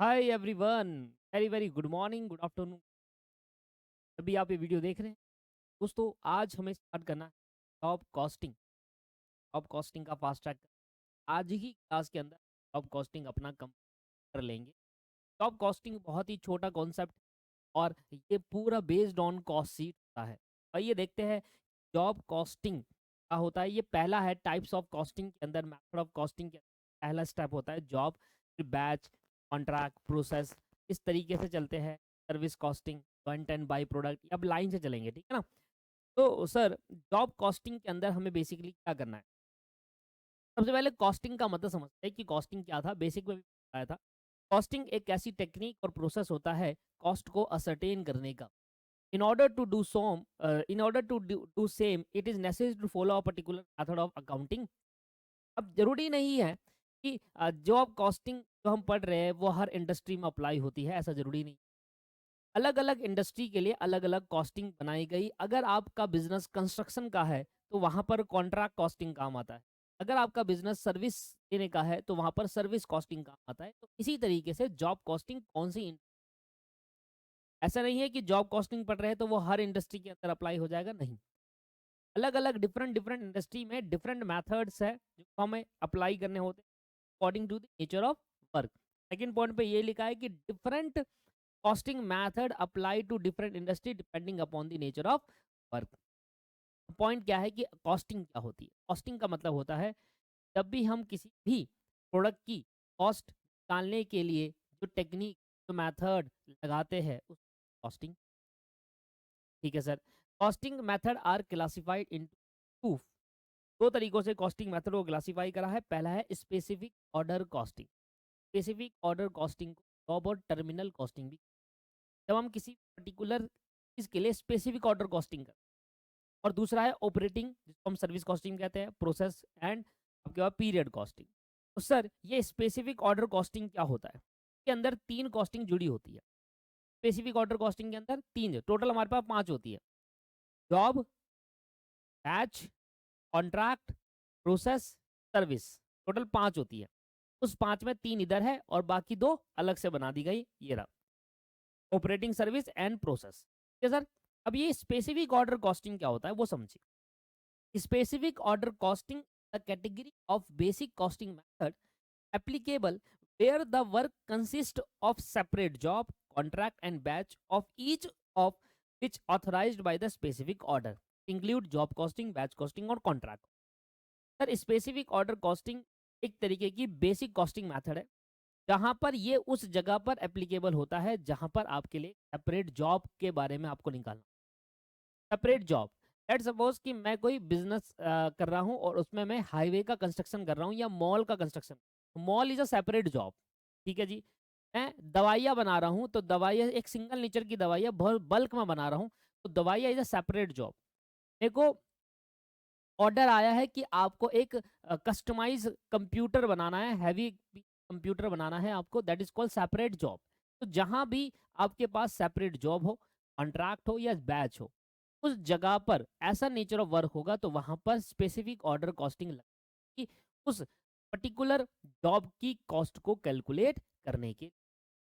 Hi everyone. Very very good morning, good afternoon. अभी आप ये वीडियो देख रहे हैं दोस्तों। आज हमें स्टार्ट करना है टॉप कॉस्टिंग। टॉप कॉस्टिंग का फास्ट ट्रैक आज ही क्लास के अंदर टॉप कॉस्टिंग अपना कम कर लेंगे। टॉप कॉस्टिंग बहुत ही छोटा कॉन्सेप्ट और ये पूरा बेस्ड ऑन कॉस्ट शीट होता है। आइए देखते हैं जॉब कॉस्टिंग क्या होता है। ये पहला है टाइप्स ऑफ कॉस्टिंग के अंदर, मेथड ऑफ कॉस्टिंग के पहला स्टेप होता है जॉब, फिर बैच, कॉन्ट्रैक्ट, प्रोसेस, इस तरीके से चलते हैं। Service costing, content and by product, अब लाइन से चलेंगे, ठीक है ना। तो सर, जॉब कॉस्टिंग के अंदर हमें बेसिकली क्या करना है। सबसे पहले कॉस्टिंग का मतलब समझते हैं कि कॉस्टिंग क्या था। बेसिक में भी बताया था। कॉस्टिंग एक ऐसी टेक्निक और प्रोसेस होता है कॉस्ट को असरटेन करने का। In order to do same, it is necessary to follow a particular method of accounting. अब जरूरी नहीं है कि जॉब कॉस्टिंग जो हम पढ़ रहे हैं वो हर इंडस्ट्री में अप्लाई होती है, ऐसा जरूरी नहीं। अलग अलग इंडस्ट्री के लिए अलग अलग कॉस्टिंग बनाई गई। अगर आपका बिजनेस कंस्ट्रक्शन का है तो वहां पर कॉन्ट्रैक्ट कॉस्टिंग काम आता है। अगर आपका बिजनेस सर्विस देने का है तो वहां पर सर्विस कॉस्टिंग काम आता है। तो इसी तरीके से जॉब कॉस्टिंग कौन सी, ऐसा नहीं है कि जॉब कॉस्टिंग पढ़ रहे हैं तो वो हर इंडस्ट्री के अंदर अप्लाई हो जाएगा, नहीं। अलग अलग डिफरेंट डिफरेंट इंडस्ट्री में डिफरेंट मेथड्स है जो हमें अप्लाई करने होते हैं according to the nature of work. Second point पे ये लिखा है कि different costing method apply to different industry depending upon the nature of work. Point क्या है कि कॉस्टिंग क्या होती है। कॉस्टिंग का मतलब होता है जब भी हम किसी भी प्रोडक्ट की कॉस्ट निकालने के लिए जो टेक्निक, जो मेथड लगाते हैं उस कॉस्टिंग, ठीक है sir. Costing method are classified into two. दो तरीकों से कॉस्टिंग मेथड को क्लासिफाई करा है। पहला है specific order costing. Specific order costing को जॉब और टर्मिनल कॉस्टिंग भी, जब हम किसी पर्टिकुलर चीज के लिए स्पेसिफिक ऑर्डर कॉस्टिंग कर। और दूसरा है ऑपरेटिंग, जिसको हम सर्विस कॉस्टिंग कहते हैं, प्रोसेस एंड आपके पास पीरियड कॉस्टिंग। तो सर, ये स्पेसिफिक ऑर्डर कॉस्टिंग क्या होता है। इसके अंदर तीन कॉस्टिंग जुड़ी होती है। स्पेसिफिक ऑर्डर कॉस्टिंग के अंदर तीन, टोटल हमारे पास पांच होती है। Job, batch, contract, process, service, total पांच होती है। उस पांच में तीन इधर है और बाकी दो अलग से बना दी गई। ये रहा ऑपरेटिंग, सर्विस एंड प्रोसेस। ठीक है सर। अब ये स्पेसिफिक ऑर्डर कॉस्टिंग क्या होता है वो समझिए। Specific order costing the category of basic costing method applicable where the work consists of separate job, contract and batch of each of which authorized by the specific order, include job costing, batch costing और contract। Sir, specific order costing एक तरीके की basic costing method है जहां पर ये उस जगह पर एप्लीकेबल होता है जहां पर आपके लिए सेपरेट जॉब के बारे में आपको निकालना। सेपरेट जॉब, लेट सपोज कि मैं कोई बिजनेस कर रहा हूं और उसमें मैं हाईवे का कंस्ट्रक्शन कर रहा हूं या मॉल का construction. Mall is a separate job, ठीक है जी। मैं दवाइयाँ बना रहा हूँ तो दवाइयाँ एक सिंगल नेचर की दवाइयाँ बहुत बल्क में बना रहा हूँ, तो दवाइयाँ इज अ सेपरेट जॉब। मेरे को ऑर्डर आया है कि आपको एक कस्टमाइज कंप्यूटर बनाना है, हैवी कंप्यूटर बनाना है आपको, that is called separate job. तो जहां भी आपके पास सेपरेट जॉब हो, कॉन्ट्रैक्ट हो या बैच हो, उस जगह पर ऐसा नेचर ऑफ वर्क होगा तो वहां पर स्पेसिफिक ऑर्डर कॉस्टिंग लगेगी उस पर्टिकुलर जॉब की कॉस्ट को कैलकुलेट करने के।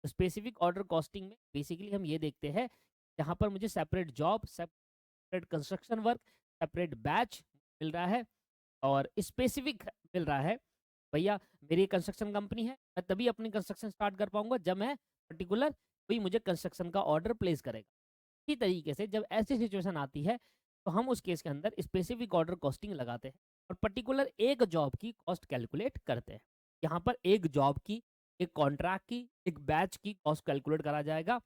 स्पेसिफिक ऑर्डर कॉस्टिंग में बेसिकली हम ये देखते हैं जहां पर मुझे separate job, separate construction work, separate batch मिल रहा है और स्पेसिफिक मिल रहा है। भैया, मेरी कंस्ट्रक्शन कंपनी है, मैं तभी अपनी कंस्ट्रक्शन स्टार्ट कर पाऊंगा जब मैं पर्टिकुलर कोई मुझे कंस्ट्रक्शन का ऑर्डर प्लेस करेगा। इसी तरीके से जब ऐसी सिचुएशन आती है तो हम उस केस के अंदर स्पेसिफिक ऑर्डर कॉस्टिंग लगाते हैं और पर्टिकुलर एक जॉब की कॉस्ट कैलकुलेट करते हैं। यहाँ पर एक जॉब की, एक कॉन्ट्रैक्ट की, एक बैच की कॉस्ट कैलकुलेट करा जाएगा।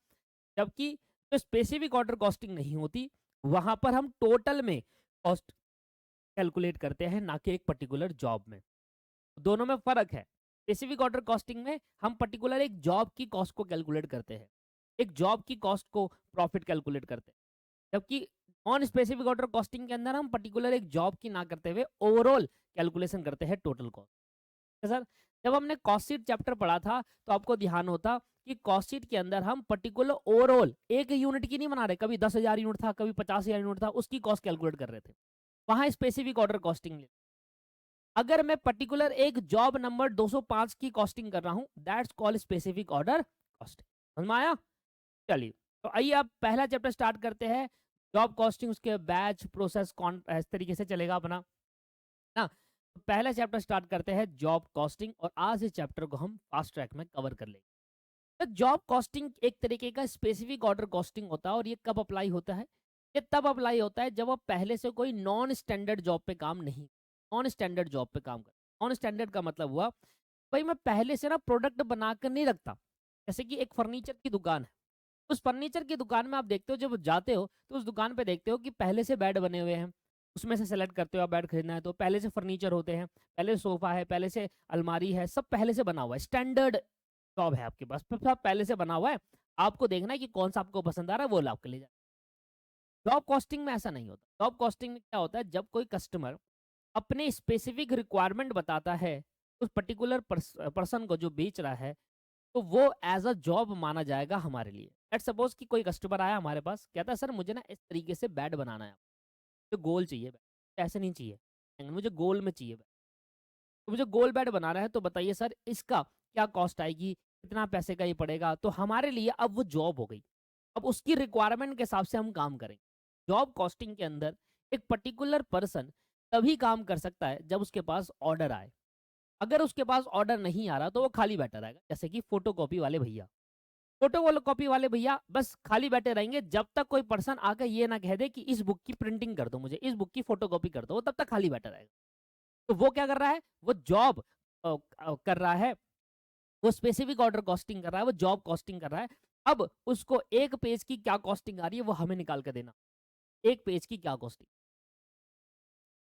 जबकि जो स्पेसिफिक ऑर्डर कॉस्टिंग नहीं होती वहां पर हम टोटल में कॉस्ट कैलकुलेट करते हैं, ना कि एक पर्टिकुलर जॉब में। दोनों में फर्क है। स्पेसिफिक ऑर्डर कॉस्टिंग में हम पर्टिकुलर एक जॉब की कॉस्ट को कैलकुलेट करते हैं, एक जॉब की कॉस्ट को प्रॉफिट कैलकुलेट करते हैं। जबकि नॉन स्पेसिफिक ऑर्डर कॉस्टिंग के अंदर हम पर्टिकुलर एक जॉब की ना करते हुए ओवरऑल कैलकुलेशन करते हैं टोटल कॉस्ट। सर, जब हमने कॉस्ट शीट चैप्टर पढ़ा था तो आपको ध्यान होता कि कॉस्ट शीट के अंदर हम पर्टिकुलर ओवरऑल एक यूनिट की नहीं बना रहे, कभी 10,000 यूनिट था, कभी 50,000 यूनिट था, उसकी कॉस्ट कैलकुलेट कर रहे थे। वहां स्पेसिफिक ऑर्डर कॉस्टिंग अगर मैं पर्टिकुलर एक जॉब नंबर 205 की कॉस्टिंग कर रहा हूँ, that's called specific order costing. समझ में आया? चलिए, तो आइए आप पहला चैप्टर स्टार्ट करते हैं, जॉब कॉस्टिंग, उसके बैच प्रोसेस कौन इस तरीके से चलेगा अपना ना। तो पहला चैप्टर स्टार्ट करते हैं जॉब कॉस्टिंग, और आज इस चैप्टर को हम फास्ट ट्रैक में कवर कर लेंगे। तो जॉब कॉस्टिंग एक तरीके का स्पेसिफिक ऑर्डर कॉस्टिंग होता है, और ये कब अप्लाई होता है? ये तब अप्लाई होता है जब आप पहले से कोई नॉन स्टैंडर्ड जॉब पे काम नहीं, नॉन स्टैंडर्ड जॉब पे काम कर। नॉन स्टैंडर्ड का मतलब हुआ, भाई मैं पहले से ना प्रोडक्ट बनाकर नहीं रखता। जैसे कि एक फर्नीचर की दुकान है, उस फर्नीचर की दुकान में आप देखते हो, जब जाते हो तो उस दुकान पे देखते हो कि पहले से बेड बने हुए हैं, उसमें से सेलेक्ट करते हो आप बेड खरीदना है तो, पहले से फर्नीचर होते हैं, पहले सोफा है, पहले से अलमारी है, सब पहले से बना हुआ है, स्टैंडर्ड जॉब है आपके पास, सब पहले से बना हुआ है। आपको देखना है कि कौन सा आपको पसंद आ रहा है, वो आपके लिए। जॉब कॉस्टिंग में ऐसा नहीं होता। जॉब कॉस्टिंग में क्या होता है, जब कोई कस्टमर अपने स्पेसिफिक रिक्वायरमेंट बताता है उस पर्टिकुलर पर्सन को जो बेच रहा है, तो वो एज अ जॉब माना जाएगा हमारे लिए। लेट्स सपोज कि कोई कस्टमर आया हमारे पास, कहता है सर मुझे ना इस तरीके से बेड बनाना है, मुझे गोल चाहिए बेड, ऐसे नहीं चाहिए, मुझे गोल में चाहिए बेड। तो मुझे गोल बेड बनाना है, तो बताइए सर इसका क्या कॉस्ट आएगी, कितना पैसे का ये पड़ेगा। तो हमारे लिए अब वो जॉब हो गई, अब उसकी रिक्वायरमेंट के हिसाब से हम काम करेंगे। जॉब कॉस्टिंग के अंदर एक पर्टिकुलर पर्सन तभी काम कर सकता है जब उसके पास ऑर्डर आए। अगर उसके पास ऑर्डर नहीं आ रहा तो वो खाली बैठा रहेगा। जैसे कि फोटोकॉपी वाले भैया, फोटोकॉपी वाले भैया बस खाली बैठे रहेंगे जब तक कोई पर्सन आकर ये ना कह दे कि इस बुक की प्रिंटिंग कर दो, मुझे इस बुक की फोटोकॉपी कर दो, वो तब तक खाली बैठा रहेगा। तो वो क्या कर रहा है, वो जॉब कर रहा है, वो स्पेसिफिक ऑर्डर कॉस्टिंग कर रहा है, वो जॉब कॉस्टिंग कर रहा है। अब उसको एक पेज की क्या कॉस्टिंग आ रही है वो हमें निकाल कर देना, एक पेज की क्या कॉस्टिंग।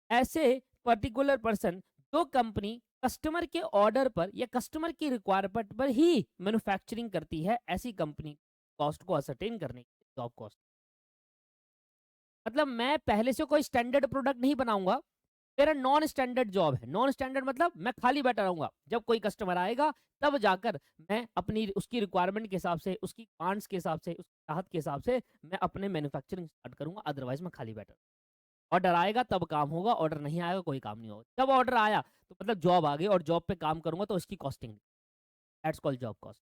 ऐसे पर्टिकुलर पर्सन, जो कंपनी कस्टमर के ऑर्डर पर या कस्टमर की रिक्वायरमेंट पर ही मैन्युफैक्चरिंग करती है, ऐसी कंपनी कॉस्ट को असरटेन करने की जॉब कॉस्ट। मतलब मैं पहले से कोई स्टैंडर्ड प्रोडक्ट नहीं बनाऊंगा, मेरा नॉन स्टैंडर्ड जॉब है। नॉन स्टैंडर्ड मतलब मैं खाली बैठा रहूंगा, जब कोई कस्टमर आएगा तब जाकर मैं अपनी उसकी रिक्वायरमेंट के हिसाब से, उसकी डिमांड्स के हिसाब से, उसकी चाहत के हिसाब से मैं अपने मैन्युफैक्चरिंग स्टार्ट करूंगा। अदरवाइज मैं खाली बैठा, ऑर्डर आएगा तब काम होगा, ऑर्डर नहीं आएगा कोई काम नहीं होगा। जब ऑर्डर आया तो मतलब जॉब आ गई, और जॉब पे काम करूंगा तो उसकी costing, that's called job cost.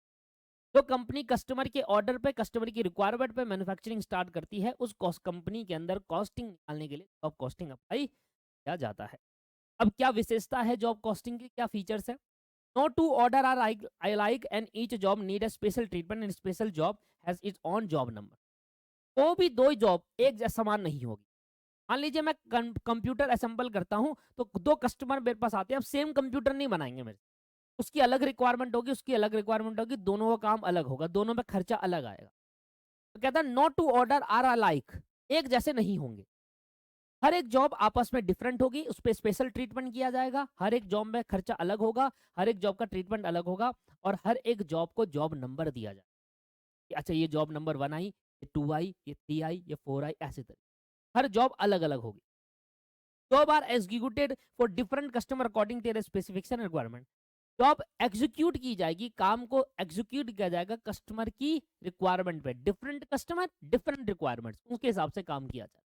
जो कंपनी कस्टमर के ऑर्डर पे, कस्टमर की रिक्वायरमेंट पे मैन्युफैक्चरिंग स्टार्ट करती है, उस कॉस्ट कंपनी के अंदर कॉस्टिंग निकालने के लिए जॉब कॉस्टिंग अप्लाई किया जाता है। अब क्या विशेषता है जॉब कॉस्टिंग की, क्या फीचर्स है? No two order are alike and each job need a special treatment and special job has its own job number। वो भी दो जॉब एक जैसा समान नहीं होगी। मान लीजिए मैं कंप्यूटर असेंबल करता हूं, तो दो कस्टमर मेरे पास आते हैं, अब सेम कंप्यूटर नहीं बनाएंगे मेरे, उसकी अलग रिक्वायरमेंट होगी, उसकी अलग रिक्वायरमेंट होगी, दोनों का काम अलग होगा, दोनों में खर्चा अलग आएगा। तो कहता है not two order are alike, एक जैसे नहीं होंगे। हर एक जॉब आपस में डिफरेंट होगी, उस पर स्पेशल ट्रीटमेंट किया जाएगा, हर एक जॉब में खर्चा अलग होगा, हर एक जॉब का ट्रीटमेंट अलग होगा, और हर एक जॉब को जॉब नंबर दिया जाएगा। अच्छा ये जॉब नंबर 1 आई, ये 2 आई, ये 3 आई, ये 4 आई, ऐसे तरीके हर जॉब अलग अलग होगी। Job are executed for different customer according to their specification requirement. Job execute की जाएगी, काम को एग्जीक्यूट किया जाएगा कस्टमर की रिक्वायरमेंट पे, डिफरेंट कस्टमर डिफरेंट रिक्वायरमेंट्स, उसके हिसाब से काम किया जाए।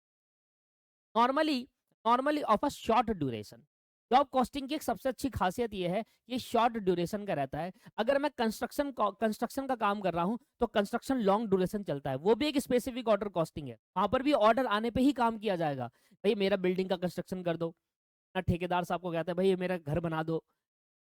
Normally normally of a short duration. Job costing की एक सबसे अच्छी खासियत यह है, ये शॉर्ट ड्यूरेशन का रहता है। अगर मैं कंस्ट्रक्शन का काम कर रहा हूं तो कंस्ट्रक्शन लॉन्ग ड्यूरेशन चलता है, वो भी एक स्पेसिफिक ऑर्डर कॉस्टिंग है, वहां पर भी ऑर्डर आने पे ही काम किया जाएगा। भाई मेरा बिल्डिंग का कंस्ट्रक्शन कर दो ना, ठेकेदार साहब को कहता है भाई ये मेरा घर बना दो,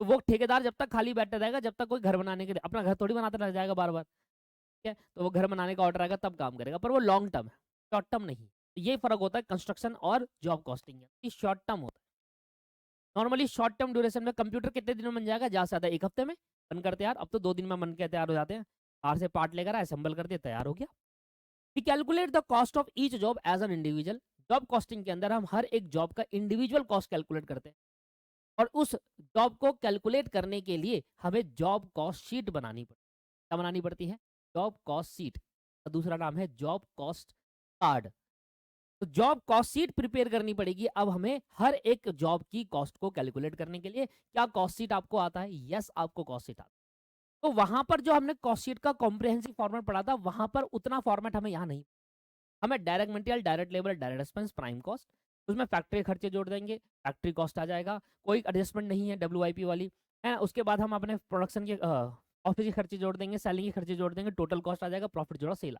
तो वो ठेकेदार जब तक खाली बैठा रहेगा, जब तक कोई घर बनाने के लिए, अपना घर थोड़ी बनाता रह जाएगा बार बार, ठीक है, तो वो घर बनाने का ऑर्डर आएगा तब काम करेगा, पर वो लॉन्ग टर्म है, शॉर्ट टर्म नहीं। ये फर्क होता है कंस्ट्रक्शन और जॉब कॉस्टिंग है, ये शॉर्ट टर्म होता है। नॉर्मली शॉर्ट टर्म ड्यूरेशन में कंप्यूटर कितने दिनों में बन जाएगा, ज्यादा से ज्यादा एक हफ्ते में बनकर तैयार। अब तो 2 दिन में बन के तैयार हो जाते हैं, बाहर से पार्ट लेकर असेंबल कर दिया, तैयार हो गया। We calculate the cost of each job as an individual. Job costing के अंदर हम हर एक जॉब का इंडिविजुअल कॉस्ट कैलकुलेट करते हैं, और उस जॉब को कैलकुलेट करने के लिए हमें जॉब कॉस्ट शीट बनानी पड़ती है। क्या बनानी पड़ती है? जॉब कॉस्ट शीट, दूसरा नाम है जॉब कॉस्ट कार्ड। तो जॉब कॉस्ट शीट प्रिपेयर करनी पड़ेगी अब हमें हर एक जॉब की कॉस्ट को कैलकुलेट करने के लिए। क्या कॉस्ट शीट आपको आता है? यस, आपको कॉस्ट शीट आता है। तो वहां पर जो हमने कॉस्ट शीट का कॉम्प्रिहेंसिव फॉर्मेट पढ़ा था, वहां पर उतना फॉर्मेट हमें यहाँ नहीं। हमें direct material, direct labour, direct expense, prime cost, उसमें फैक्ट्री खर्चे जोड़ देंगे, फैक्ट्री कॉस्ट आ जाएगा, कोई एडजस्टमेंट नहीं है WIP वाली, है ना। उसके बाद हम अपने प्रोडक्शन के ऑफिस के खर्चे जोड़ देंगे, सेलिंग के खर्चे जोड़ देंगे, टोटल कॉस्ट आ जाएगा, प्रॉफिट जोड़ा सेल।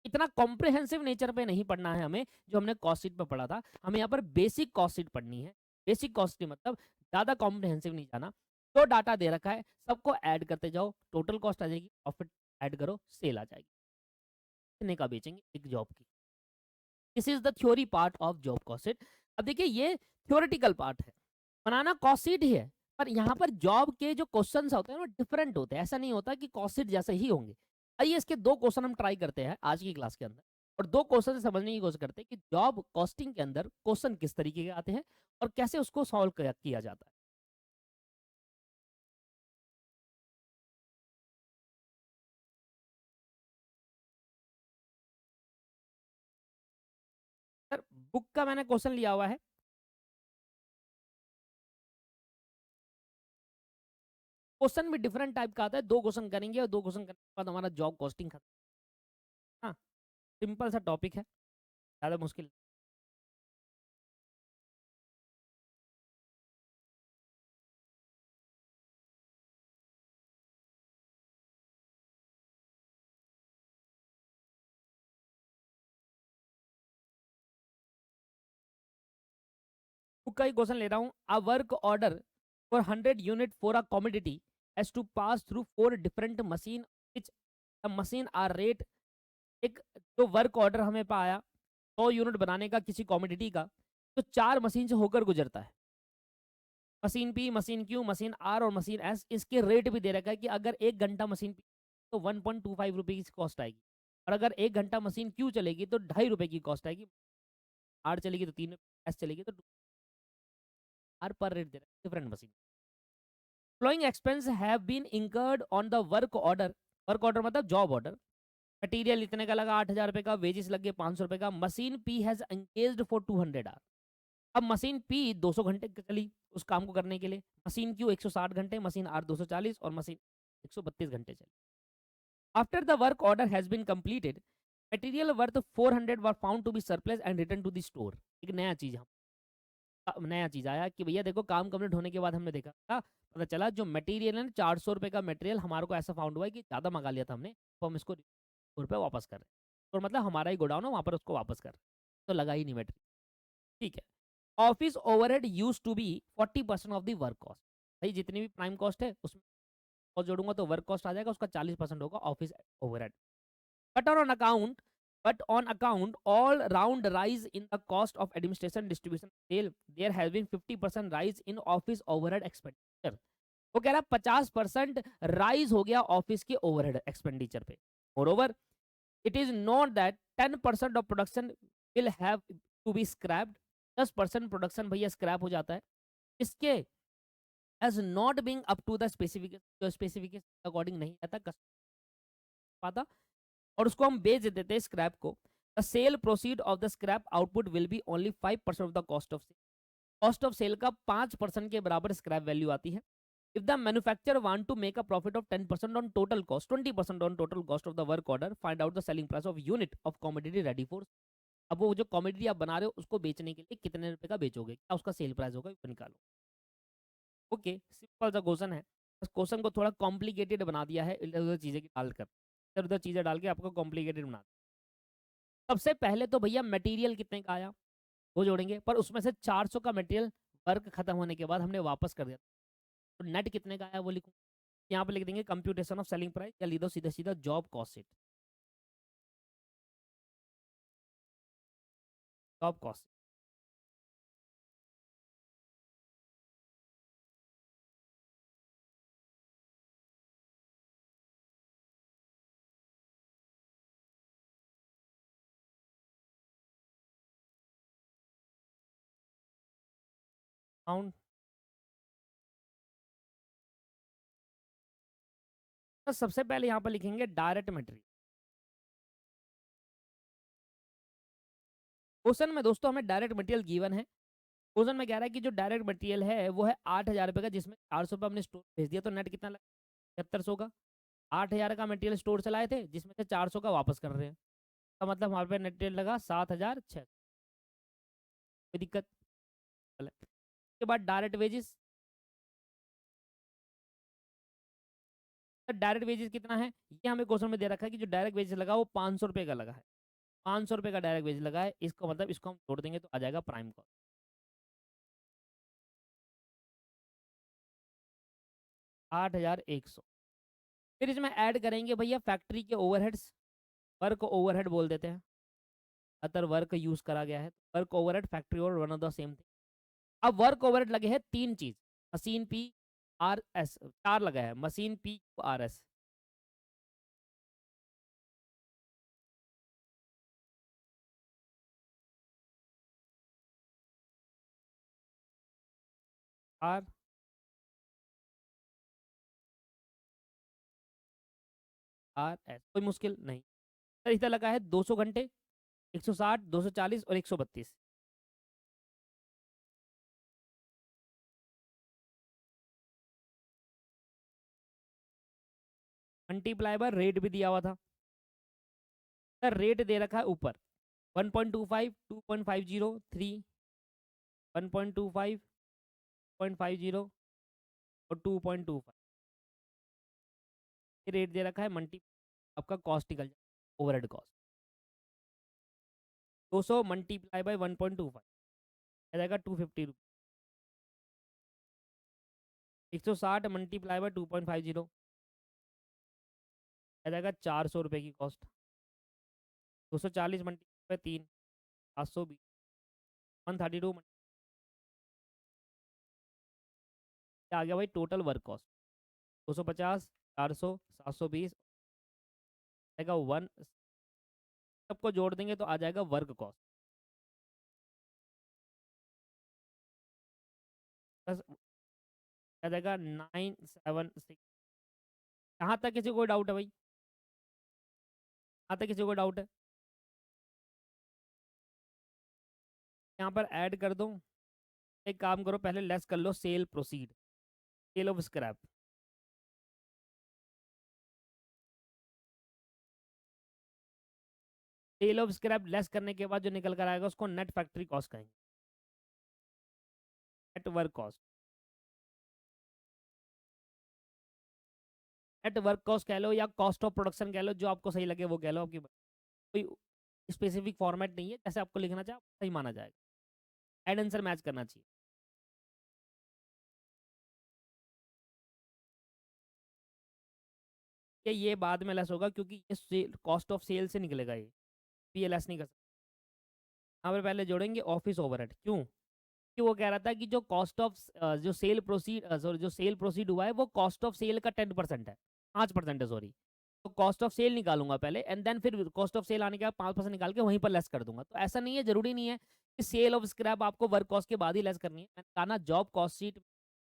इतना कॉम्प्रिहेंसिव नेचर पे नहीं पढ़ना है हमें जो हमने कॉस्ट शीट पे पढ़ा था, हमें यहाँ पर बेसिक कॉस्ट शीट पढ़नी है। बेसिक कॉस्ट मतलब ज़्यादा कॉम्प्रिहेंसिव नहीं जाना। तो डाटा दे रखा है, सबको ऐड करते जाओ, टोटल कॉस्ट आ जाएगी, प्रॉफिट ऐड करो, सेल आ जाएगी। कितने का बेचेंगे एक जॉब की। This is the theory part of job cost sheet. अब देखिए ये थ्योरेटिकल पार्ट है, बनाना कॉस्ट शीट ही है, पर यहाँ पर जॉब के जो क्वेश्चंस होते हैं वो डिफरेंट होते हैं। ऐसा नहीं होता कि कॉस्ट शीट जैसे ही होंगे। आइए इसके दो क्वेश्चन हम ट्राई करते हैं आज की क्लास के अंदर, और दो क्वेश्चन समझने की कोशिश करते हैं कि जॉब कॉस्टिंग के अंदर क्वेश्चन किस तरीके के आते हैं और कैसे उसको सॉल्व किया जाता है। सर बुक का मैंने क्वेश्चन लिया हुआ है। क्वेश्चन भी डिफरेंट टाइप का आता है, दो क्वेश्चन करेंगे और दो क्वेश्चन करने के बाद हमारा जॉब कॉस्टिंग खत्म। हाँ, सिंपल सा टॉपिक है, ज़्यादा मुश्किल। बुक का ही क्वेश्चन ले रहा हूँ। A work order for 100 unit for a commodity has to pass through 4 different machine which the machine are rate। एक जो वर्क ऑर्डर हमें पाया 100 यूनिट बनाने का किसी कॉमोडिटी का, तो 4 मशीन से होकर गुजरता है। Machine P, machine Q, machine R और मशीन S। इसके रेट भी दे रखा है कि अगर 1 घंटा मशीन P तो 1.25 रुपये की कॉस्ट आएगी, और अगर 1 घंटा मशीन Q चलेगी तो 2.5 रुपये की कॉस्ट आएगी, R चलेगी तो 3, S चलेगी तो 2। R पर रेट दे रहा है different machine. Following expense have been incurred on the work order। Work order मतलब जॉब ऑर्डर। मटीरियल इतने का लगा 8,000 रुपए का, वेजेस लग गए 500 रुपए का। Machine P has engaged for 200 hour. अब मशीन P 200 घंटे चली उस काम को करने के लिए, मशीन Q 160 घंटे, मशीन R 240 और मशीन 132 घंटे चली। After the work order has been completed, material worth 400 were found to be surplus and return to the store. एक नया चीज नया चीज आया कि भैया देखो काम कंप्लीट होने के बाद हमने देखा पता चला जो मटेरियल है ना, 400 रुपए का मटेरियल हमारे को ऐसा फाउंड हुआ है कि ज़्यादा मंगा लिया था हमने, तो हम इसको 100 रुपये वापस कर रहे हैं। तो मतलब हमारा ही गोडाउन है, वहाँ पर उसको वापस कर रहे हैं, तो लगा ही नहीं मटेरियल। ठीक है। Office overhead used to be 40% of the work cost. भाई जितनी भी प्राइम कॉस्ट है उसमें और जोड़ूंगा तो वर्क कॉस्ट आ जाएगा, उसका 40% होगा office overhead. But on account all round rise in the cost of administration, distribution, sale, there has been 50% rise in office overhead expenditure। वो कह रहा है 50% राइज हो गया ऑफिस के ओवरहेड एक्सपेंडिचर पे। Moreover it is not that 10% of production will have to be scrapped. 10% production भैया scrap हो जाता है, इसके as not being up to the specification according नहीं आता पाता, और उसको हम बेच देते हैं स्क्रैप को। The sale proceed of the scrap output will be only 5% of the cost of sale. Cost of sale का 5% के बराबर स्क्रैप वैल्यू आती है। If the manufacturer want to make a profit of 10% on total cost, 20% on total cost of the work order, find out the selling price of unit of commodity ready for। अब वो जो commodity आप बना रहे हो उसको बेचने के लिए कितने रुपए का बेचोगे, क्या उसका सेल प्राइस होगा, वो निकालो। ओके, सिंपल सा क्वेश्चन है, बस क्वेश्चन को थोड़ा कॉम्प्लिकेटेड बना दिया है इधर उधर चीजें डालकर, इधर उधर चीजें डाल के आपको कॉम्प्लिकेटेड बना दिया। सबसे पहले तो भैया मटेरियल कितने का आया वो जोड़ेंगे, पर उसमें से 400 का मटेरियल वर्क खत्म होने के बाद हमने वापस कर दिया, तो नेट कितने का आया वो लिखूँ। यहाँ पे लिख देंगे कंप्यूटेशन ऑफ सेलिंग प्राइस, या लिख दो सीधा सीधा job cost sheet. Job cost amount. तो सबसे पहले यहाँ पर लिखेंगे डायरेक्ट मटेरियल। क्वेश्चन में दोस्तों हमें डायरेक्ट मटेरियल गिवन है। क्वेश्चन में कह रहा है कि जो डायरेक्ट मटेरियल है वो है 8,000 रुपये का, जिसमें 400 रुपये हमने स्टोर भेज दिया, तो नेट कितना लगा 7300 का। 8,000 का मटेरियल स्टोर चलाए थे जिसमें से 400 का वापस कर रहे हैं, तो मतलब हमारे पे मटेरियल लगा 7,600। कोई दिक्कत? चले। उसके बाद डायरेक्ट वेजेस, डायरेक्ट वेजेस कितना है ये हमें क्वेश्चन में दे रखा है कि जो डायरेक्ट वेजेस लगा वो 500 रुपये का लगा है। 500 रुपये का डायरेक्ट वेज लगा है, इसको मतलब इसको हम जोड़ देंगे तो आ जाएगा प्राइम कॉस्ट 8,100। फिर इसमें ऐड करेंगे भैया फैक्ट्री के ओवरहेड्स, वर्क ओवरहेड बोल देते हैं, अतर वर्क यूज करा गया है, वर्क ओवरहेड फैक्ट्री और one of the same thing. अब वर्क ओवरहेड लगे हैं तीन चीज, मशीन पी आर एस, चार लगा है, machine P R S, R R S, कोई मुश्किल नहीं सर। इधर लगा है 200 घंटे, 160, 240 और 132, मल्टीप्लाई बाय रेट भी दिया हुआ था सर। रेट दे रखा है ऊपर 1.25, 2.50, 3, 1.25, 0.50 और 2.25 ये रेट दे रखा है। मल्टी आपका कॉस्ट निकल जाए ओवरहेड कॉस्ट 200 मल्टीप्लाई बाय 1.25 आ जाएगा 250 रुपये। 160 मल्टीप्लाई बाय 2.50 आ जाएगा 400 रुपये की कॉस्ट। 240 मल्टीप्लाई बाय 3, 720, 132 आ गया भाई टोटल वर्क कॉस्ट। 250, 400, 720 आएगा 1, सबको जोड़ देंगे तो आ जाएगा वर्क कॉस्ट प्लस आ जाएगा 976। यहाँ तक किसी को कोई डाउट है भाई? यहाँ तक किसी को डाउट है? यहाँ पर ऐड कर दो। एक काम करो पहले लेस कर लो sale proceed, sale of scrap. Sale of scrap less करने के बाद जो निकल कर आएगा उसको नेट फैक्ट्री कॉस्ट कहेंगे, net work cost. Net work cost कह लो या कॉस्ट ऑफ प्रोडक्शन कह लो, जो आपको सही लगे वो कह लो। आपकी कोई स्पेसिफिक फॉर्मेट नहीं है, जैसे आपको लिखना चाहे सही माना जाएगा, एड आंसर मैच करना चाहिए। ये बाद में लेस होगा क्योंकि ये कॉस्ट ऑफ सेल से निकलेगा, ये लेस नहीं कर सकता। यहाँ पर पहले जोड़ेंगे ऑफिस ओवरहेड, क्यों कि वो कह रहा था कि जो कॉस्ट ऑफ जो सेल प्रोसीड सॉरी जो सेल प्रोसीड हुआ है वो कॉस्ट ऑफ सेल का 10% है, 5% है सॉरी। तो कॉस्ट ऑफ सेल निकालूंगा पहले एंड देन फिर कॉस्ट ऑफ सेल आने के बाद 5% निकाल के वहीं पर लेस कर दूंगा। तो ऐसा नहीं है, जरूरी नहीं है कि सेल ऑफ स्क्रैप आपको वर्क कॉस्ट के बाद ही लेस करनी है। मैंने कहा ना जॉब कॉस्ट शीट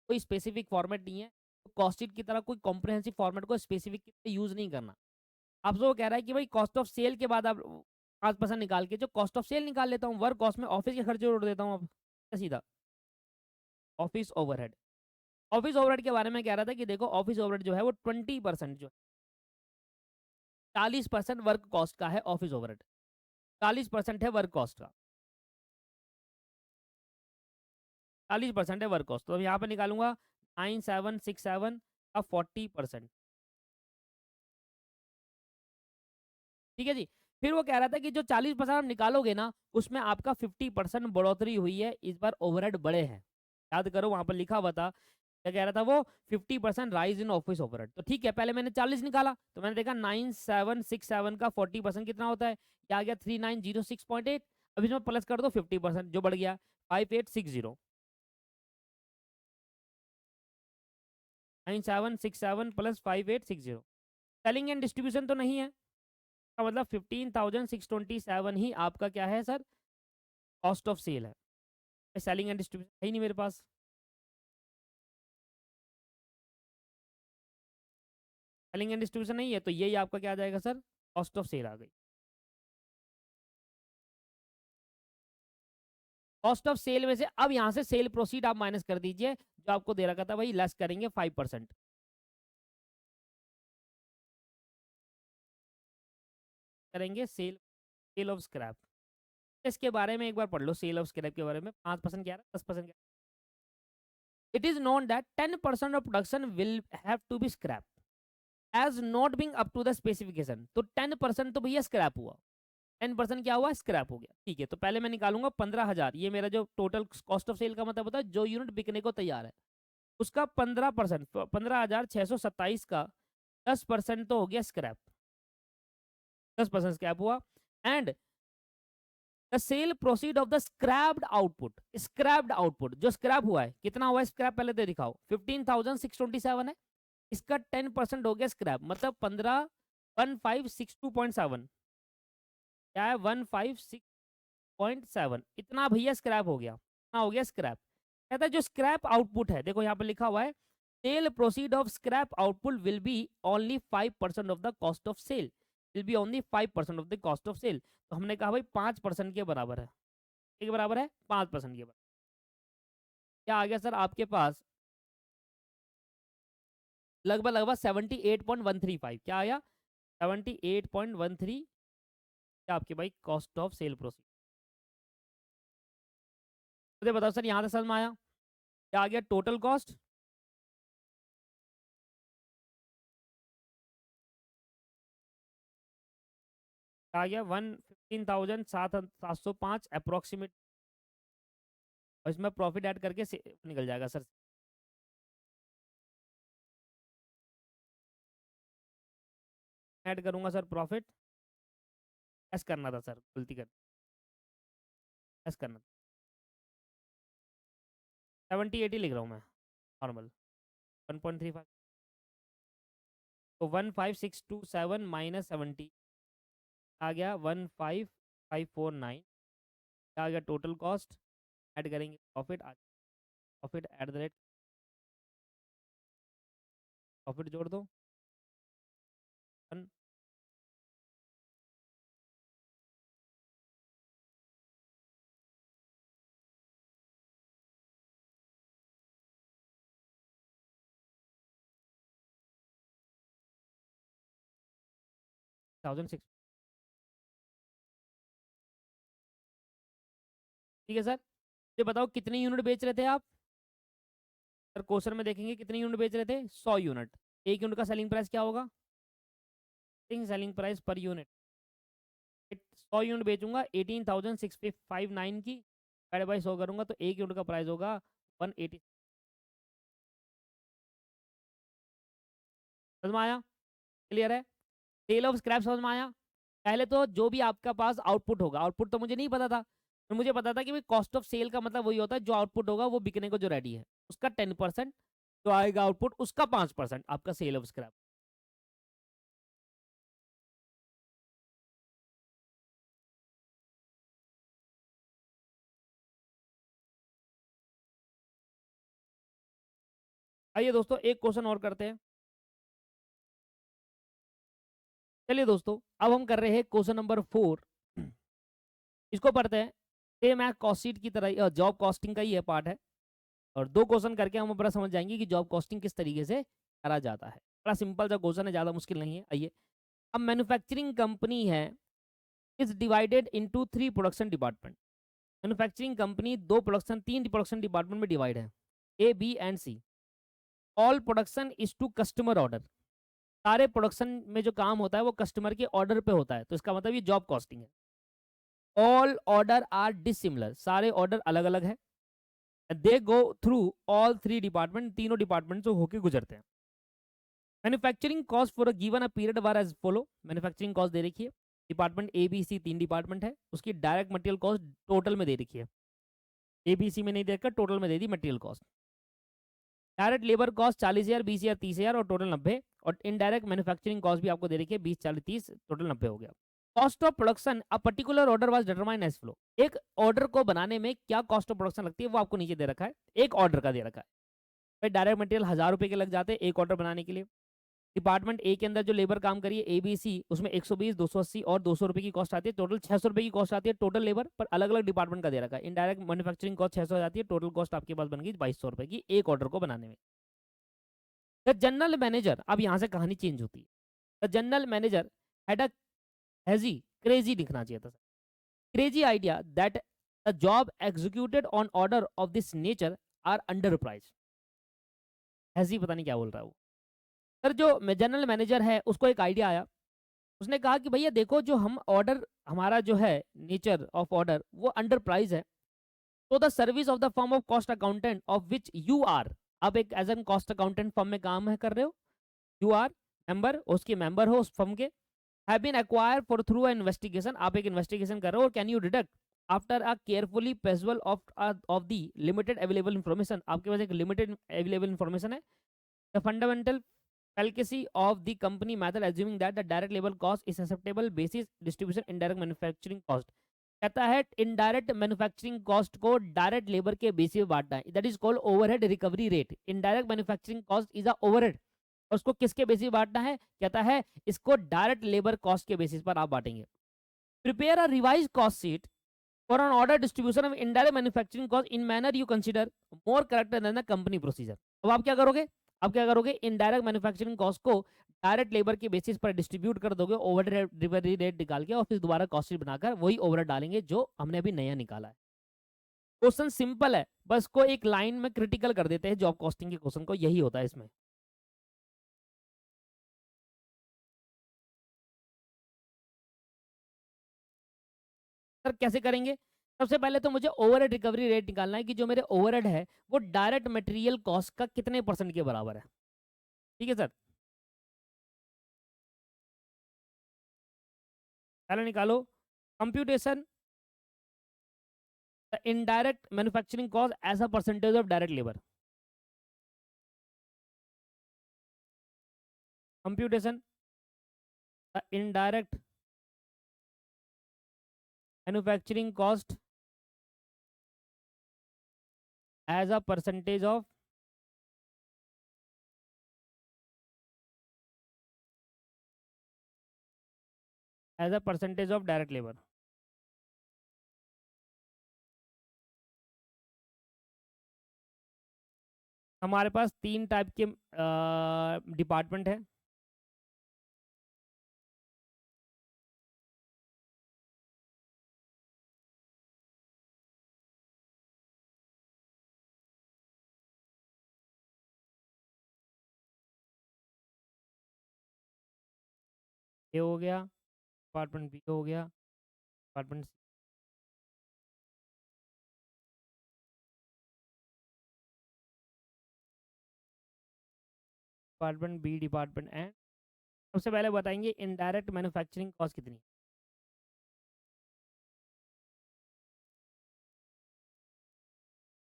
कोई स्पेसिफिक फॉर्मेट नहीं है, तो कॉस्ट शीट की तरह कोई कॉम्प्रिहेंसिव फॉर्मेट को स्पेसिफिक यूज नहीं करना। आपसे वो कह रहा है कि भाई कॉस्ट ऑफ सेल के बाद आप 5% निकाल के जो कॉस्ट ऑफ सेल निकाल लेता हूँ, वर्क कॉस्ट में ऑफिस के खर्चे जोड़ देता हूँ अब सीधा ऑफिस ओवरहेड। ऑफिस ओवरहेड के बारे में कह रहा था कि देखो ऑफिस ओवरहेड जो है वो 20% जो 40% वर्क कॉस्ट का है ऑफिस ओवरहेड, 40% है वर्क कॉस्ट का, 40% है वर्क कॉस्ट। तो अब यहाँ पे निकालूंगा 9767 का 40%, ठीक है जी। फिर वो कह रहा था कि जो 40% आप निकालोगे ना उसमें आपका 50% बढ़ोतरी हुई है, इस बार ओवरहेड बड़े हैं। याद करो वहां पर लिखा हुआ था, क्या कह रहा था वो 50% राइज इन ऑफिस ओवरहेड। तो ठीक है, पहले मैंने 40 निकाला तो मैंने देखा 9767 का 40% कितना होता है, ये आ गया 3906.8। अब इसमें प्लस कर दो 50% जो बढ़ गया 5860, 9767 प्लस 5860। सेलिंग एंड डिस्ट्रीब्यूशन तो नहीं है, का मतलब 15,627 ही आपका क्या है सर, कॉस्ट ऑफ सेल है। सेलिंग एंड डिस्ट्रीब्यूशन है ही नहीं मेरे पास। सेलिंग एंड डिस्ट्रीब्यूशन नहीं है तो यही आपका क्या आ जाएगा सर, कॉस्ट ऑफ सेल आ गई। कॉस्ट ऑफ सेल में से अब यहाँ से सेल प्रोसीड आप माइनस कर दीजिए, जो आपको दे रखा था भाई लेस करेंगे 5%, करेंगे सेल, सेल ऑफ स्क्रैप। इसके बारे में एक बार पढ़ लो, सेल ऑफ स्क्रैप के बारे में। 5% क्या है, 10% क्या है। It is known that 10% of production will have to be scrap as not being up to the specification. तो 10% तो भैया स्क्रैप हुआ, 10% क्या हुआ, स्क्रैप हो गया। ठीक है, तो पहले मैं निकालूंगा 15,000, ये मेरा जो टोटल कॉस्ट ऑफ सेल का मतलब होता है जो यूनिट बिकने को तैयार है, उसका 15%, 15,627 का 10% तो हो गया स्क्रैप, 10% स्क्रैप हुआ। And the sale proceed of the scraped output, scraped output जो स्क्रैप हुआ है, कितना हुआ है स्क्रैप, पहले तो दिखाओ। 15,627 है, इसका 10% हो गया स्क्रैप, मतलब 15,1562.7, क्या है 156.7, इतना भैया स्क्रैप हो गया, इतना हो गया स्क्रैप। कहता है जो स्क्रैप आउटपुट है, देखो यहाँ पे लिखा हुआ है, sale proceed of scrap output will be only 5% of the cost of sale, will be only 5% of the cost of sale. तो हमने कहा भाई 5% के बराबर है, के बराबर है 5% के बराबर। क्या आ गया सर आपके पास, लगभग लगभग 78.135, क्या आया 78.13, क्या आपके भाई कॉस्ट ऑफ सेल प्रोसीड। मुझे बताओ सर यहाँ से समझ में आया, क्या आ गया टोटल कॉस्ट, आ गया 115,705 अप्रोक्सीमेट, और इसमें प्रॉफिट ऐड करके निकल जाएगा सर। ऐड करूंगा सर प्रॉफिट, एस करना था सर, गलती कर, एस करना, 70-80 लिख रहा हूँ मैं नॉर्मल, 1.35, तो 15627 माइनस 70 आ गया 15549, आ गया टोटल कॉस्ट, ऐड करेंगे profit, profit at the rate, profit जोड़ दो 1,600। ठीक है सर, ये बताओ कितने यूनिट बेच रहे थे आप सर, क्वेश्चन में देखेंगे कितने यूनिट बेच रहे थे, 100 यूनिट। एक यूनिट का सेलिंग प्राइस क्या होगा, selling price per unit, 100 unit बेचूंगा 18,659 की, डिवाइड बाई 100 करूंगा तो एक यूनिट का प्राइस होगा 180। समझ में आया, क्लियर है, सेल ऑफ स्क्रैप समझ में आया। पहले तो जो भी आपका पास आउटपुट होगा, आउटपुट तो मुझे नहीं पता था, तो मुझे पता था कि भाई कॉस्ट ऑफ सेल का मतलब वही होता है जो आउटपुट होगा वो बिकने को जो रेडी है, उसका 10%, जो आएगा आउटपुट उसका 5% आपका सेल ऑफ स्क्रैप। आइए दोस्तों एक क्वेश्चन और करते हैं। चलिए दोस्तों, अब हम कर रहे हैं क्वेश्चन नंबर 4, इसको पढ़ते हैं। सेम है कॉस्ट शीट की तरह, जॉब कॉस्टिंग का ही है पार्ट है, और 2 क्वेश्चन करके हम अपना समझ जाएंगे कि जॉब कॉस्टिंग किस तरीके से करा जाता है। बड़ा सिंपल सा क्वेश्चन है, ज़्यादा मुश्किल नहीं है। आइए, अब मैन्युफैक्चरिंग कंपनी है, is divided into 3 production department. Manufacturing company 3 production department में डिवाइड है, A B and C. All production is to customer order, सारे प्रोडक्शन में जो काम होता है वो कस्टमर के ऑर्डर पे होता है, तो इसका मतलब ये जॉब कॉस्टिंग है। ऑल ऑर्डर आर डिसिमिलर, सारे ऑर्डर अलग अलग है। They go through all 3 department, तीनों डिपार्टमेंट से होके गुजरते हैं। Manufacturing cost for a given a period were as follow. Manufacturing cost दे रखी है, department A B C 3 department है, उसकी डायरेक्ट मटेरियल कॉस्ट टोटल में दे रखी है, ए बी सी में नहीं देखकर टोटल में दे दी material cost. Direct labour cost 40,000, 20,000, 30,000 और टोटल 90, और इनडायरेक्ट मैन्युफैक्चरिंग कॉस्ट भी आपको दे रखी है 20, 40, 30, टोटल 90 हो गया। Cost of production a particular order was determined as flow. एक ऑर्डर को बनाने में क्या कॉस्ट ऑफ प्रोडक्शन लगती है वो आपको नीचे दे रखा है, एक ऑर्डर का दे रखा है। भाई डायरेक्ट मटेरियल 1,000 रुपए के लग जाते हैं एक ऑर्डर बनाने के लिए। डिपार्टमेंट ए के अंदर जो लेबर काम करिए ए बी सी, उसमें 120, 280 और 200 रुपए की कॉस्ट आती है, टोटल 600 रुपए की कॉस्ट आती है टोटल लेबर पर, अलग अलग डिपार्टमेंट का दे रखा है। इनडायरेक्ट मैन्युफैक्चरिंग कॉस्ट 600 आ जाती है, टोटल कॉस्ट आपके पास बन गई 2,200 रुपए की एक ऑर्डर को बनाने में। द जनरल मैनेजर, अब यहाँ से कहानी चेंज होती है। The general manager had a hazy crazy लिखना चाहिए था, crazy idea that the job executed on order of this nature are under priced. ऐसे ही पता नहीं क्या बोल रहा है वो। सर जो जनरल मैनेजर है उसको एक आइडिया आया, उसने कहा कि भैया देखो जो हम ऑर्डर, हमारा जो है नेचर ऑफ ऑर्डर वो अंडर प्राइस है, तो the service of the firm of cost accountant of which you are, आप एक as an cost accountant firm में काम है कर रहे हो, यू आर मेंबर, उसके मेंबर हो उस फर्म के, have been acquired for through a investigation, आप एक इन्वेस्टिगेशन कर रहे हो, और can you deduct after a carefully perusal of the limited available information, आपके पास एक लिमिटेड अवेलेबल इन्फॉर्मेशन है, the fundamental fallacy of the company method assuming that the direct labor cost is acceptable basis distribution indirect manufacturing cost। कहता है indirect manufacturing cost को direct labour के basis पे बांटना है, that is called overhead recovery rate. Indirect manufacturing cost is a overhead, और उसको किसके बेसिस पे बांटना है, कहता है इसको डायरेक्ट लेबर कॉस्ट के बेसिस पर आप बांटेंगे। Prepare a revise cost sheet for an order distribution of indirect manufacturing cost in manner you consider more correct than the company procedure. अब आप क्या करोगे, आप क्या करोगे, इनडायरेक्ट मैन्युफैक्चरिंग कॉस्ट को डायरेक्ट लेबर के बेसिस पर डिस्ट्रीब्यूट कर दोगे, ओवर डिलीवरी रेट निकाल के, और फिर दोबारा कॉस्ट शीट बनाकर वही ओवर डालेंगे जो हमने अभी नया निकाला है। क्वेश्चन सिंपल है, बस को एक लाइन में क्रिटिकल कर देते हैं जॉब कॉस्टिंग के क्वेश्चन को, यही होता है इसमें। सर कैसे करेंगे, सबसे पहले तो मुझे ओवरहेड रिकवरी रेट निकालना है कि जो मेरे ओवरहेड है वो डायरेक्ट मटेरियल कॉस्ट का कितने परसेंट के बराबर है। ठीक है सर, पहले निकालो computation the indirect manufacturing cost as a percentage of direct labour. Computation the indirect manufacturing cost as a percentage of direct labour. हमारे पास तीन टाइप के डिपार्टमेंट है। ए हो गया, डिपार्टमेंट बी हो गया, department C. Department B, department and. सबसे पहले बताएंगे इनडायरेक्ट मैन्युफैक्चरिंग कॉस्ट कितनी है।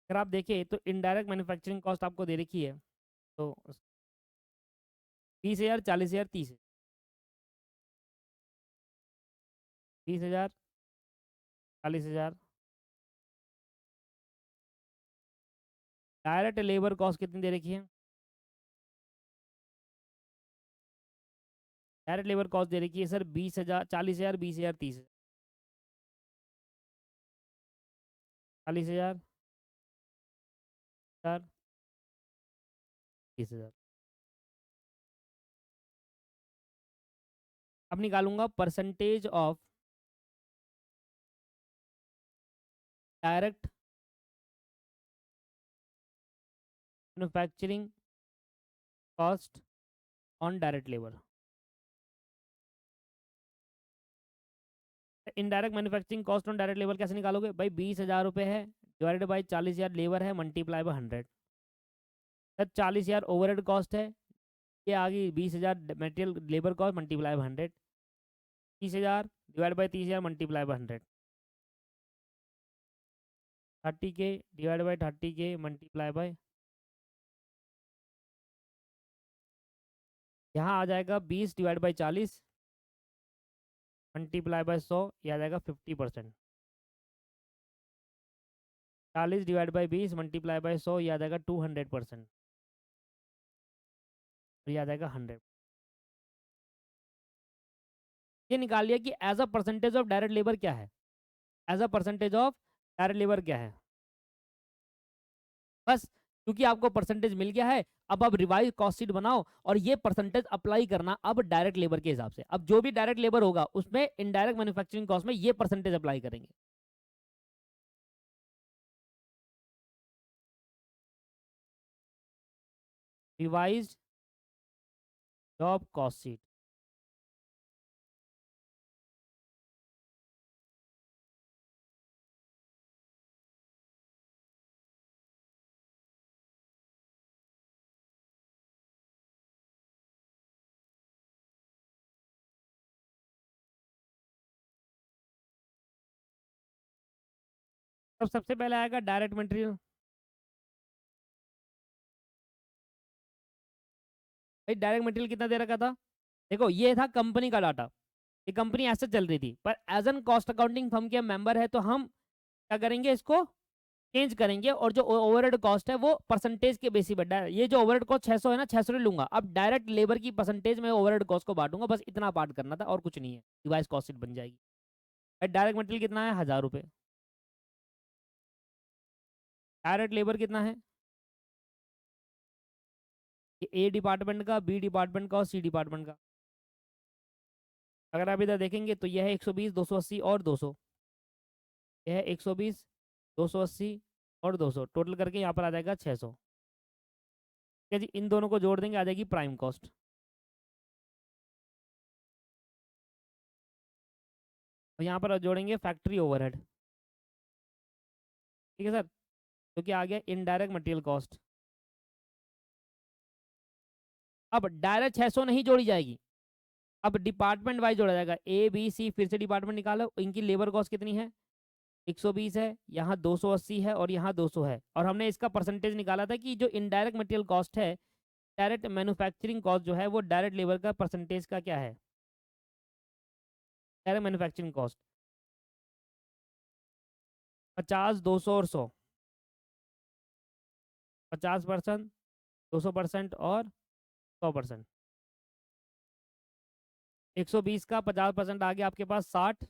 अगर आप देखें तो इनडायरेक्ट मैन्युफैक्चरिंग कॉस्ट आपको दे रखी है, तो 20,000, 40,000, 30,000, 20,000, 40,000। डायरेक्ट लेबर कॉस्ट कितनी दे रखी है, डायरेक्ट लेबर कॉस्ट दे रखी है सर 20,000, 40,000, 20,000, 30,000, 40,000, 30,000। अब निकालूंगा percentage of direct manufacturing cost on direct labour. Indirect manufacturing cost on direct labour कैसे निकालोगे भाई, 20,000 रुपये है डिवाइडेड बाई 40,000 लेबर है multiply by 100। Sir 40,000 overhead cost है, ये आ गई 20,000 material labour cost multiply by 100, 30,000 divide by 30,000 multiply by 100, 30K divide by 30K multiply by, यहाँ आ जाएगा 20 डिवाइड बाई 40 मल्टीप्लाई बाई 100, यह आ जाएगा 50%। 40 डिवाइड बाई 20 मल्टीप्लाई बाई 100, यह आ जाएगा 200%, और यह आ जाएगा 100। ये निकाल लिया कि as a percentage of direct labour क्या है, as a percentage of direct labour क्या है। बस क्योंकि आपको परसेंटेज मिल गया है। अब आप रिवाइज कॉस्ट शीट बनाओ और ये परसेंटेज अप्लाई करना अब डायरेक्ट लेबर के हिसाब से। अब जो भी डायरेक्ट लेबर होगा उसमें इनडायरेक्ट मैन्युफैक्चरिंग कॉस्ट में ये परसेंटेज अप्लाई करेंगे। Revise job cost sheet. अब सबसे पहले आएगा डायरेक्ट मटेरियल। भाई डायरेक्ट मटेरियल कितना दे रखा था? देखो ये था कंपनी का डाटा, ये कंपनी ऐसे चल रही थी, पर as an cost accounting firm के मेंबर है तो हम क्या करेंगे, इसको चेंज करेंगे और जो ओवरहेड कॉस्ट है वो परसेंटेज के बेसिस पर, ये जो ओवरहेड कॉस्ट 600 है ना, 600 लूंगा। अब डायरेक्ट लेबर की परसेंटेज में ओवरहेड कॉस्ट को बांटूंगा, बस इतना पार्ट करना था और कुछ नहीं है, रिवाइज कॉस्ट शीट बन जाएगी। डायरेक्ट मटेरियल कितना है? 1000 रुपये। डायरेक्ट लेबर कितना है? ए डिपार्टमेंट का, बी डिपार्टमेंट का और सी डिपार्टमेंट का। अगर आप इधर देखेंगे तो यह है 120, 280 और 200। यह है 120, 280 और 200, टोटल करके यहाँ पर आ जाएगा 600। ठीक है जी, इन दोनों को जोड़ देंगे, आ जाएगी प्राइम कॉस्ट। और यहाँ पर जोड़ेंगे फैक्ट्री ओवरहेड। ठीक है सर, तो क्या आ गया? Indirect material cost. अब डायरेक्ट 600 नहीं जोड़ी जाएगी, अब डिपार्टमेंट वाइज जोड़ा जाएगा। ए बी सी, फिर से डिपार्टमेंट निकालो, इनकी लेबर कॉस्ट कितनी है? 120 है, यहाँ 280 है और यहाँ 200 है। और हमने इसका परसेंटेज निकाला था कि जो इनडायरेक्ट मटेरियल कॉस्ट है, डायरेक्ट मैन्युफैक्चरिंग कॉस्ट जो है वो डायरेक्ट लेबर का परसेंटेज का क्या है? डायरेक्ट मैन्युफैक्चरिंग कॉस्ट 50, 200 और 100। 50%, 200% और 100%। 120 का 50% आ गया आपके पास 60।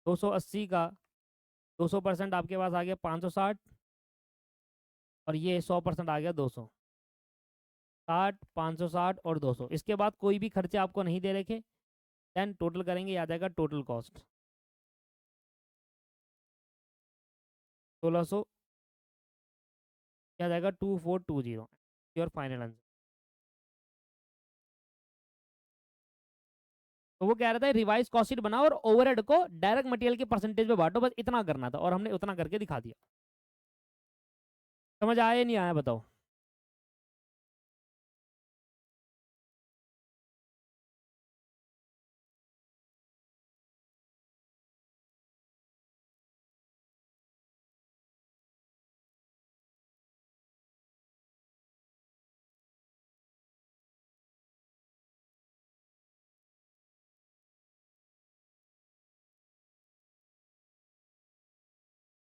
280 का 200% आपके पास आ गया 560। और ये 100% आ गया 200। 60, 560 और 200, इसके बाद कोई भी खर्चे आपको नहीं दे रखे। देन टोटल करेंगे, आ जाएगा टोटल कॉस्ट 1600, क्या जाएगा 2420, योर फाइनल आंसर। तो वो कह रहा था रिवाइज कॉस्ट शीट बनाओ और ओवरहेड को डायरेक्ट मटेरियल के परसेंटेज में बांटो, बस इतना करना था और हमने उतना करके दिखा दिया। समझ आया या नहीं आया बताओ?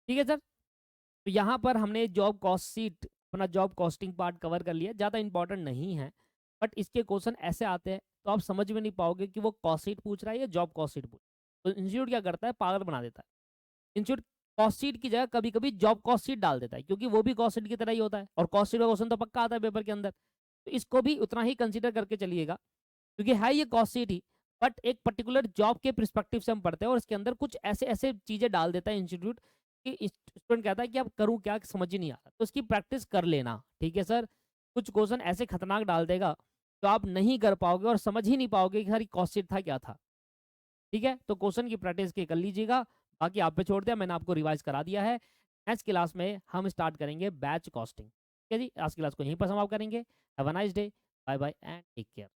ठीक है सर, तो यहाँ पर हमने जॉब कॉस्ट शीट, अपना जॉब कॉस्टिंग पार्ट कवर कर लिया, ज़्यादा इंपॉर्टेंट नहीं है, बट इसके क्वेश्चन ऐसे आते हैं तो आप समझ में नहीं पाओगे कि वो कॉस्ट शीट पूछ रहा है या जॉब कॉस्ट शीट पूछ रहा है। तो इंस्टीट्यूट क्या करता है, पागल बना देता है। इंस्टीट्यूट कॉस्ट शीट की जगह कभी कभी जॉब कॉस्ट शीट डाल देता है, क्योंकि वो भी कॉस्ट शीट की तरह ही होता है और कॉस्ट शीट का क्वेश्चन तो पक्का आता है पेपर के अंदर। तो इसको भी उतना ही कंसिडर करके चलिएगा, क्योंकि है ये कॉस्ट शीट ही, बट एक पर्टिकुलर जॉब के परस्पेक्टिव से हम पढ़ते हैं और इसके अंदर कुछ ऐसे ऐसे चीजें डाल देता है इंस्टीट्यूट कि स्टूडेंट कहता है कि अब करूँ क्या, समझ ही नहीं आ रहा, तो उसकी प्रैक्टिस कर लेना। ठीक है सर, कुछ क्वेश्चन ऐसे खतरनाक डाल देगा तो आप नहीं कर पाओगे और समझ ही नहीं पाओगे कि सर कॉस्ट शीट था क्या था। ठीक है, तो क्वेश्चन की प्रैक्टिस के कर लीजिएगा, बाकी आप पे छोड़ दिया, मैंने आपको रिवाइज करा दिया है। नेक्स्ट क्लास में हम स्टार्ट करेंगे बैच कॉस्टिंग। ठीक है जी, आज क्लास को यहीं पर समाप्त करेंगे। Have a nice day, bye bye and take care.